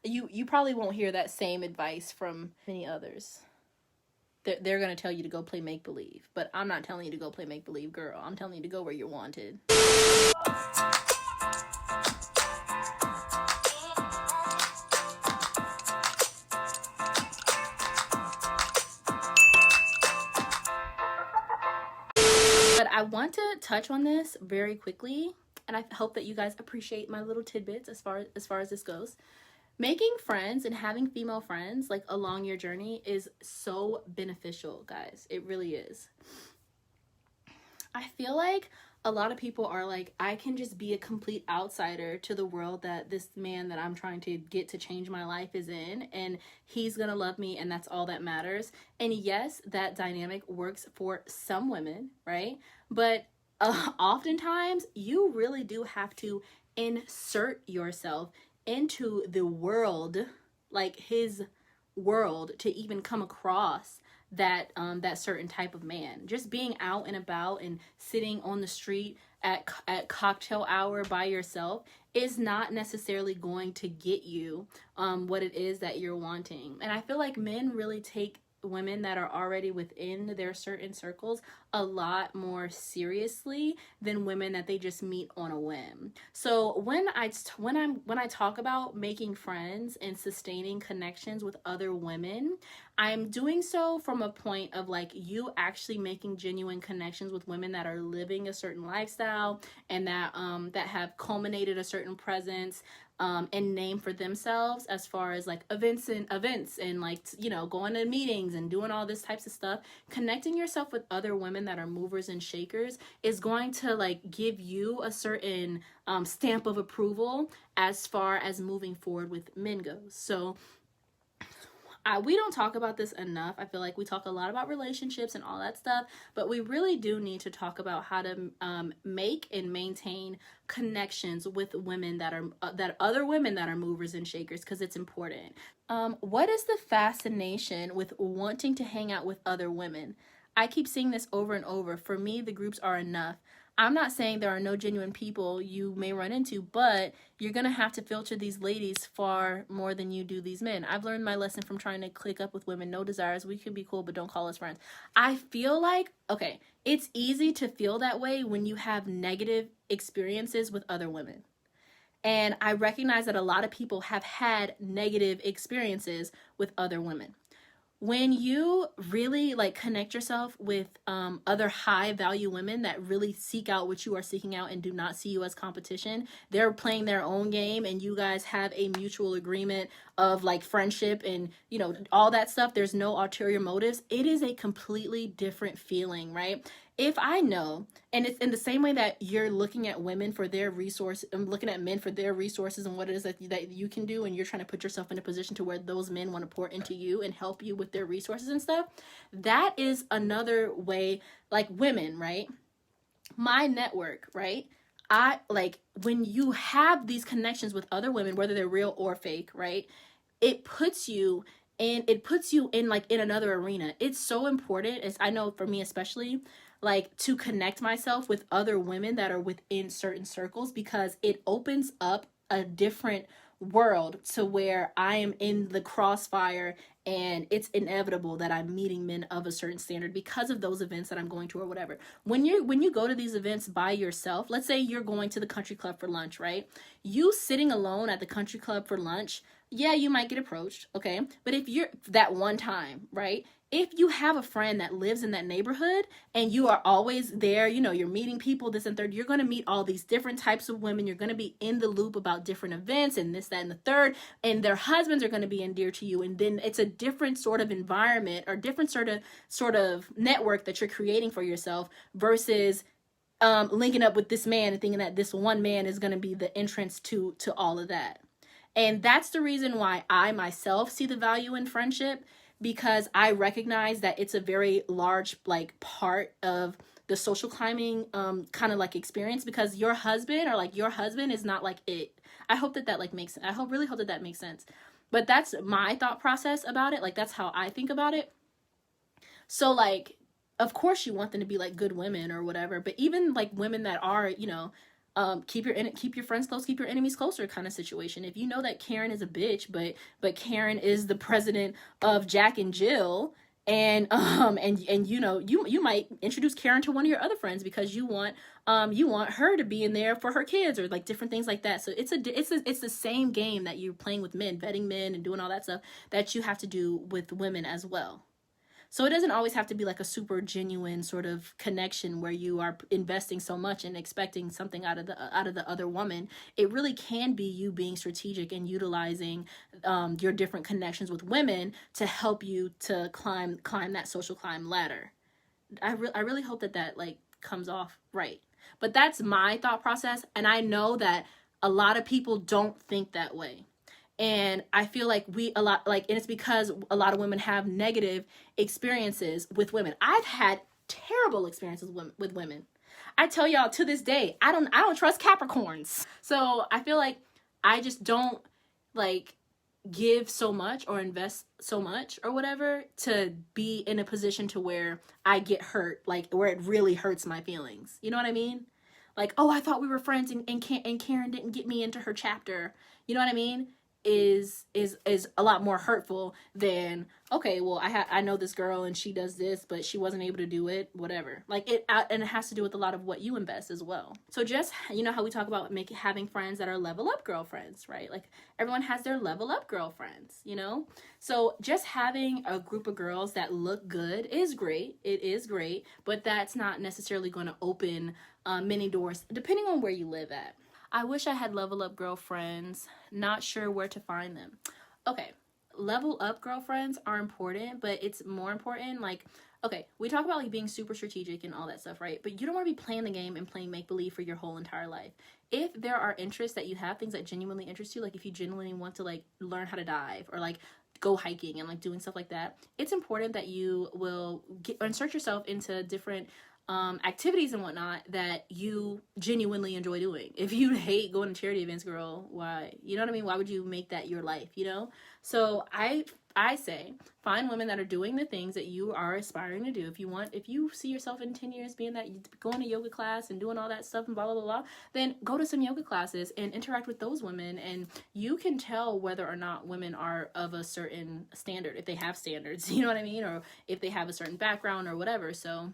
You probably won't hear that same advice from many others. They're going to tell you to go play make believe, but I'm not telling you to go play make believe, girl. I'm telling you to go where you're wanted. But I want to touch on this very quickly, and I hope that you guys appreciate my little tidbits as far as this goes. Making friends and having female friends like along your journey is so beneficial, guys. It really is. I feel like a lot of people are like, I can just be a complete outsider to the world that this man that I'm trying to get to change my life is in, and he's gonna love me, and that's all that matters. And yes, that dynamic works for some women, right? But oftentimes you really do have to insert yourself into the world, like his world, to even come across that certain type of man. Just being out and about and sitting on the street at cocktail hour by yourself is not necessarily going to get you what it is that you're wanting. And I feel like men really take women that are already within their certain circles a lot more seriously than women that they just meet on a whim. So when I talk about making friends and sustaining connections with other women, I'm doing so from a point of like you actually making genuine connections with women that are living a certain lifestyle and that have culminated a certain presence and name for themselves as far as like events and like, you know, going to meetings and doing all this types of stuff. Connecting yourself with other women that are movers and shakers is going to like give you a certain stamp of approval as far as moving forward with men goes. So we don't talk about this enough. I feel like we talk a lot about relationships and all that stuff, but we really do need to talk about how to make and maintain connections with women that are other women that are movers and shakers, because it's important. What is the fascination with wanting to hang out with other women? I keep seeing this over and over. For me, the groups are enough. I'm not saying there are no genuine people you may run into, but you're going to have to filter these ladies far more than you do these men. I've learned my lesson from trying to click up with women. No desires. We can be cool, but don't call us friends. I feel like, okay, it's easy to feel that way when you have negative experiences with other women. And I recognize that a lot of people have had negative experiences with other women. When you really like connect yourself with other high value women that really seek out what you are seeking out and do not see you as competition, they're playing their own game and you guys have a mutual agreement of like friendship and, you know, all that stuff. There's no ulterior motives. It is a completely different feeling, right? If I know, and it's in the same way that you're looking at women for their resource, and looking at men for their resources and what it is that you can do, and you're trying to put yourself in a position to where those men want to pour into you and help you with their resources and stuff, that is another way, like women, right? My network, right? I like when you have these connections with other women, whether they're real or fake, right? It puts you in like in another arena. It's so important, as I know for me especially, like to connect myself with other women that are within certain circles, because it opens up a different world to where I am in the crossfire and it's inevitable that I'm meeting men of a certain standard because of those events that I'm going to or whatever. When you go to these events by yourself, let's say you're going to the country club for lunch, right? You sitting alone at the country club for lunch, yeah, you might get approached, okay? But if you're that one time, right? If you have a friend that lives in that neighborhood and you are always there, you know, you're meeting people, this and third, you're going to meet all these different types of women. You're going to be in the loop about different events and this, that, and the third, and their husbands are going to be endeared to you. And then it's a different sort of environment or different sort of network that you're creating for yourself versus linking up with this man and thinking that this one man is going to be the entrance to all of that. And that's the reason why I myself see the value in friendship, because I recognize that it's a very large like part of the social climbing kind of like experience, because your husband is not like it. I hope that like makes sense. Really hope that makes sense. But that's my thought process about it. Like that's how I think about it. So like, of course you want them to be like good women or whatever, but even like women that are, you know, keep your friends close, keep your enemies closer kind of situation. If you know that Karen is a bitch, but Karen is the president of Jack and Jill, and you know, you might introduce Karen to one of your other friends because you want her to be in there for her kids, or like different things like that. So it's the same game that you're playing with men, vetting men and doing all that stuff, that you have to do with women as well. So it doesn't always have to be like a super genuine sort of connection where you are investing so much and expecting something out of the other woman. It really can be you being strategic and utilizing your different connections with women to help you to climb that social climb ladder. I really hope that like comes off right. But that's my thought process, and I know that a lot of people don't think that way. And I feel like and it's because a lot of women have negative experiences with women. I've had terrible experiences with women. I tell y'all to this day, I don't trust Capricorns. So I feel like I just don't like give so much or invest so much or whatever to be in a position to where I get hurt, like where it really hurts my feelings. You know what I mean? Like, oh, I thought we were friends and Karen didn't get me into her chapter. You know what I mean? Is a lot more hurtful than, okay, well, I know this girl and she does this, but she wasn't able to do it, whatever. Like and it has to do with a lot of what you invest as well. So just, you know how we talk about having friends that are level up girlfriends, right? Like everyone has their level up girlfriends, you know? So just having a group of girls that look good is great. It is great, but that's not necessarily going to open many doors depending on where you live at. I wish I had level up girlfriends. Not sure where to find them. Okay, level up girlfriends are important, but it's more important, like, okay, we talk about like being super strategic and all that stuff, right? But you don't want to be playing the game and playing make-believe for your whole entire life. If there are interests that you have, things that genuinely interest you, like if you genuinely want to like learn how to dive or like go hiking and like doing stuff like that, it's important that you will insert yourself into different activities and whatnot that you genuinely enjoy doing. If you hate going to charity events, girl, why? You know what I mean? Why would you make that your life, you know? So I say find women that are doing the things that you are aspiring to do. If you see yourself in 10 years being that, going to yoga class and doing all that stuff and blah, blah, blah, blah, then go to some yoga classes and interact with those women, and you can tell whether or not women are of a certain standard, if they have standards, you know what I mean? Or if they have a certain background or whatever. So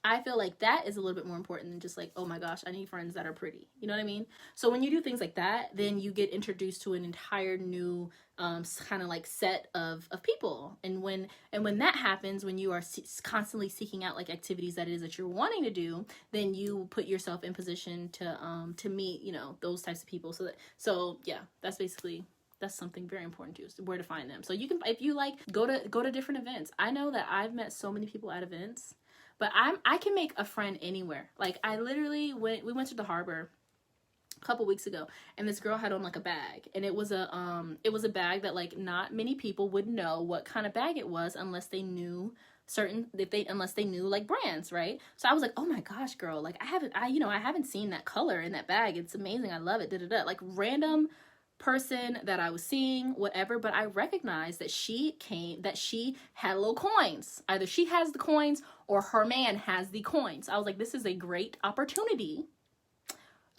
I feel like that is a little bit more important than just like, oh my gosh, I need friends that are pretty. You know what I mean? So when you do things like that, then you get introduced to an entire new kind of like set of people. And when that happens, when you are constantly seeking out like activities that it is that you're wanting to do, then you put yourself in position to meet, you know, those types of people. So yeah, that's something very important too, where to find them. So you can, if you like, go to different events. I know that I've met so many people at events. But I can make a friend anywhere. Like I literally we went to the harbor a couple weeks ago, and this girl had on like a bag, and it was a bag that like not many people would know what kind of bag it was unless they knew like brands, right? So I was like, oh my gosh, girl, like I haven't seen that color in that bag. It's amazing. I love it. Like random person that I was seeing, whatever, but I recognized that she had little coins. Either she has the coins or her man has the coins. I was like, this is a great opportunity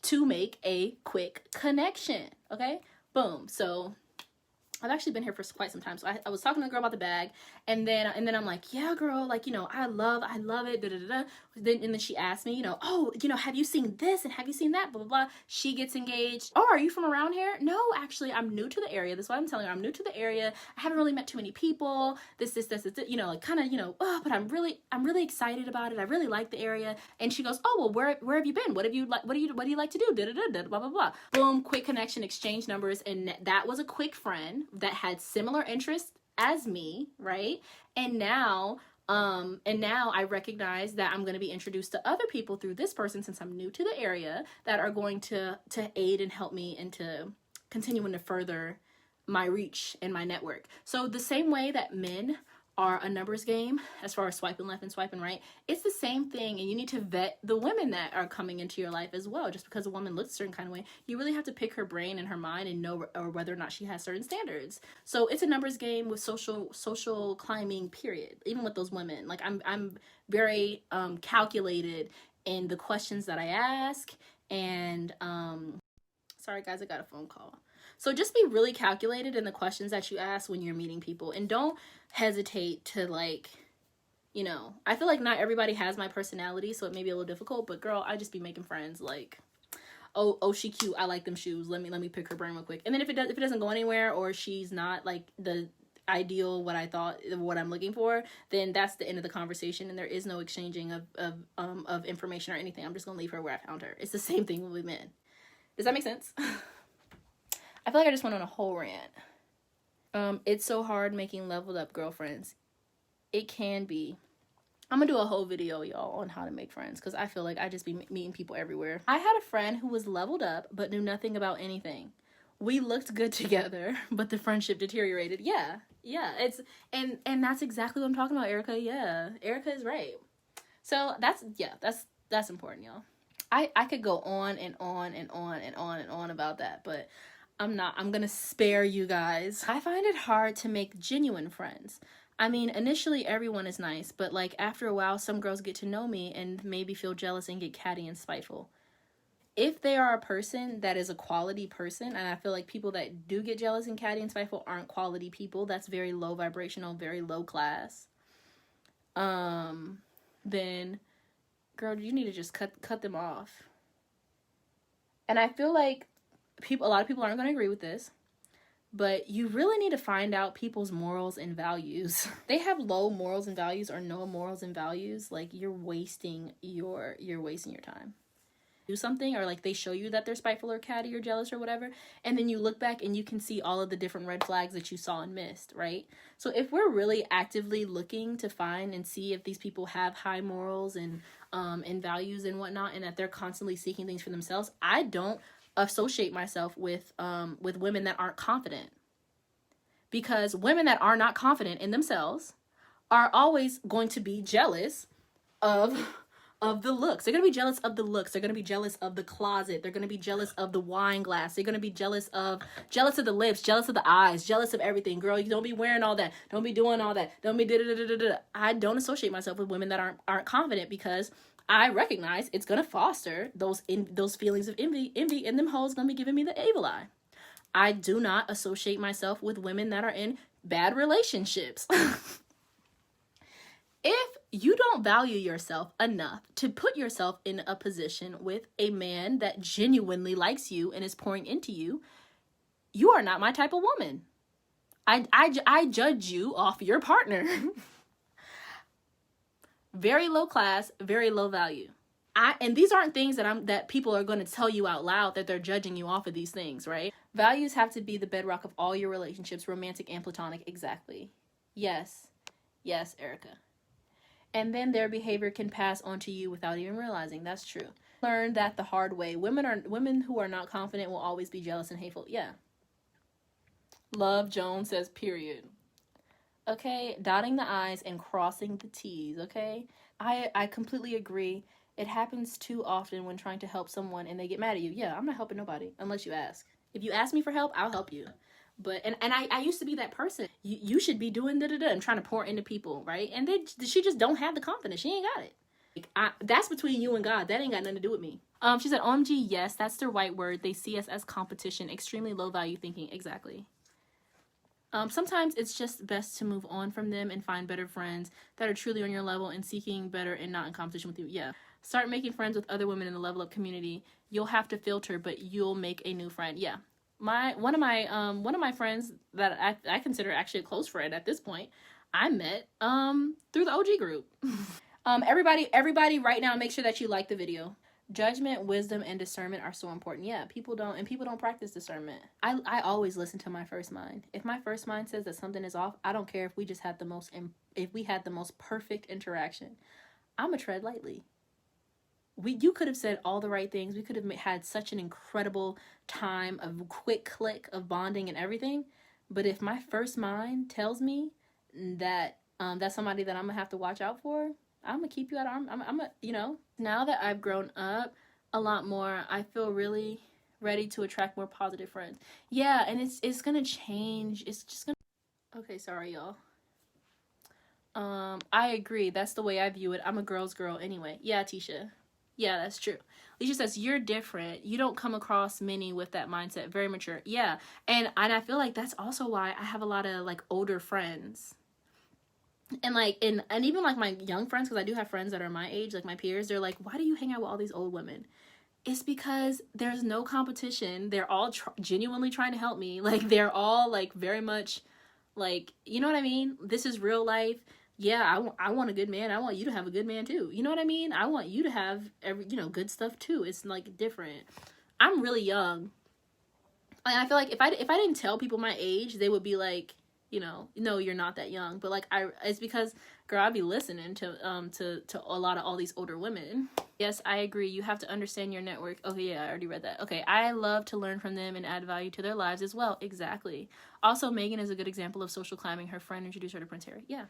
to make a quick connection. Okay, boom. So I've actually been here for quite some time. So I was talking to the girl about the bag, and then I'm like, yeah, girl, like, you know, I love it. Da, da, da, da. Then she asked me, you know, oh, you know, have you seen this and have you seen that? Blah, blah, blah. She gets engaged. Oh, are you from around here? No, actually, I'm new to the area. That's what I'm telling her. I'm new to the area. I haven't really met too many people. This, you know, like kind of, you know, but I'm really excited about it. I really like the area. And she goes, oh, well, where have you been? What do you like to do? Da, da, da, da, blah, blah, blah. Boom, quick connection, exchange numbers. And that was a quick friend that had similar interests as me, right? And now I recognize that I'm going to be introduced to other people through this person, since I'm new to the area, that are going to aid and help me into continuing to further my reach and my network. So the same way that men are a numbers game as far as swiping left and swiping right, it's the same thing, and you need to vet the women that are coming into your life as well. Just because a woman looks a certain kind of way, you really have to pick her brain and her mind and know or whether or not she has certain standards. So it's a numbers game with social climbing, period. Even with those women, like I'm very calculated in the questions that I ask And sorry guys, I got a phone call. So just be really calculated in the questions that you ask when you're meeting people, and don't hesitate to, like, you know, I feel like not everybody has my personality, so it may be a little difficult, but girl, I just be making friends. Like, oh, she cute, I like them shoes, let me pick her brain real quick. And then if it doesn't go anywhere, or she's not like the ideal what I'm looking for, then that's the end of the conversation, and there is no exchanging of information or anything. I'm just gonna leave her where I found her. It's the same thing with men. Does that make sense? I feel like I just went on a whole rant. It's so hard making leveled up girlfriends. It can be. I'm gonna do a whole video, y'all, on how to make friends, because I feel like I just be meeting people everywhere. I had a friend who was leveled up but knew nothing about anything. We looked good together, but the friendship deteriorated. Yeah, it's and that's exactly what I'm talking about, Erica. Yeah, Erica is right. So that's important, y'all. I could go on and on and on and on and on about that, but I'm gonna spare you guys. I find it hard to make genuine friends. I mean, initially everyone is nice, but like after a while, some girls get to know me and maybe feel jealous and get catty and spiteful. If they are a person that is a quality person, and I feel like people that do get jealous and catty and spiteful aren't quality people, that's very low vibrational, very low class, then girl, you need to just cut them off. And I feel like a lot of people aren't going to agree with this, but you really need to find out people's morals and values. They have low morals and values or no morals and values. Like, you're wasting your time. Do something, or like they show you that they're spiteful or catty or jealous or whatever, and then you look back and you can see all of the different red flags that you saw and missed, right? So if we're really actively looking to find and see if these people have high morals and values and whatnot, and that they're constantly seeking things for themselves, I don't associate myself with women that aren't confident, because women that are not confident in themselves are always going to be jealous of the looks. They're going to be jealous of the looks. They're going to be jealous of the closet. They're going to be jealous of the wine glass. They're going to be jealous of the lips, jealous of the eyes, jealous of everything. Girl, you don't be wearing all that. Don't be doing all that. Don't be da-da-da-da-da-da. I don't associate myself with women that aren't confident, because I recognize it's going to foster those feelings of envy, and them hoes going to be giving me the evil eye. I do not associate myself with women that are in bad relationships. If you don't value yourself enough to put yourself in a position with a man that genuinely likes you and is pouring into you, you are not my type of woman. I judge you off your partner. Very low class, very low value. And these aren't things that people are going to tell you out loud, that they're judging you off of these things, right? Values have to be the bedrock of all your relationships, romantic and platonic. Exactly. Yes, Erica. And then their behavior can pass on to you without even realizing. That's true. Learn that the hard way. Women who are not confident will always be jealous and hateful. Yeah. Love Jones says, period. Okay, dotting the I's and crossing the T's, okay? I completely agree. It happens too often when trying to help someone and they get mad at you. Yeah, I'm not helping nobody unless you ask. If you ask me for help, I'll help you. But and I used to be that person. You should be doing da-da-da and trying to pour into people, right? And she just don't have the confidence. She ain't got it. That's between you and God. That ain't got nothing to do with me. She said, OMG, yes, that's their white word. They see us as competition, extremely low value thinking. Exactly. Sometimes it's just best to move on from them and find better friends that are truly on your level and seeking better and not in competition with you. Yeah. Start making friends with other women in the level up community. You'll have to filter, but you'll make a new friend. Yeah. One of my friends that I consider actually a close friend at this point, I met through the OG group. Everybody right now, make sure that you like the video. Judgment, wisdom, and discernment are so important. Yeah, people don't practice discernment. I always listen to my first mind. If my first mind says that something is off, I don't care if we had the most perfect interaction. I'ma tread lightly. You could have said all the right things. We could have had such an incredible time of quick click of bonding and everything. But if my first mind tells me that that's somebody that I'm gonna have to watch out for, I'm gonna keep you at arm. Now that I've grown up a lot more, I feel really ready to attract more positive friends. Yeah, and it's gonna change. It's just gonna. Okay, sorry, y'all. I agree. That's the way I view it. I'm a girl's girl anyway. Yeah, Tisha. Yeah, that's true. Alicia says, you're different. You don't come across many with that mindset. Very mature. Yeah. And I feel like that's also why I have a lot of like older friends. And like and even like my young friends, because I do have friends that are my age, like my peers, they're like, why do you hang out with all these old women? It's because there's no competition. They're all genuinely trying to help me. Like they're all like very much like, you know what I mean? This is real life. Yeah, I want a good man. I want you to have a good man too. You know what I mean? I want you to have good stuff too. It's like different. I'm really young. And I feel like if I didn't tell people my age, they would be like, no, you're not that young. But like it's because, girl, I'd be listening to a lot of all these older women. Yes, I agree. You have to understand your network. Okay, yeah, I already read that. Okay, I love to learn from them and add value to their lives as well. Exactly. Also, Megan is a good example of social climbing. Her friend introduced her to Prince Harry. Yeah.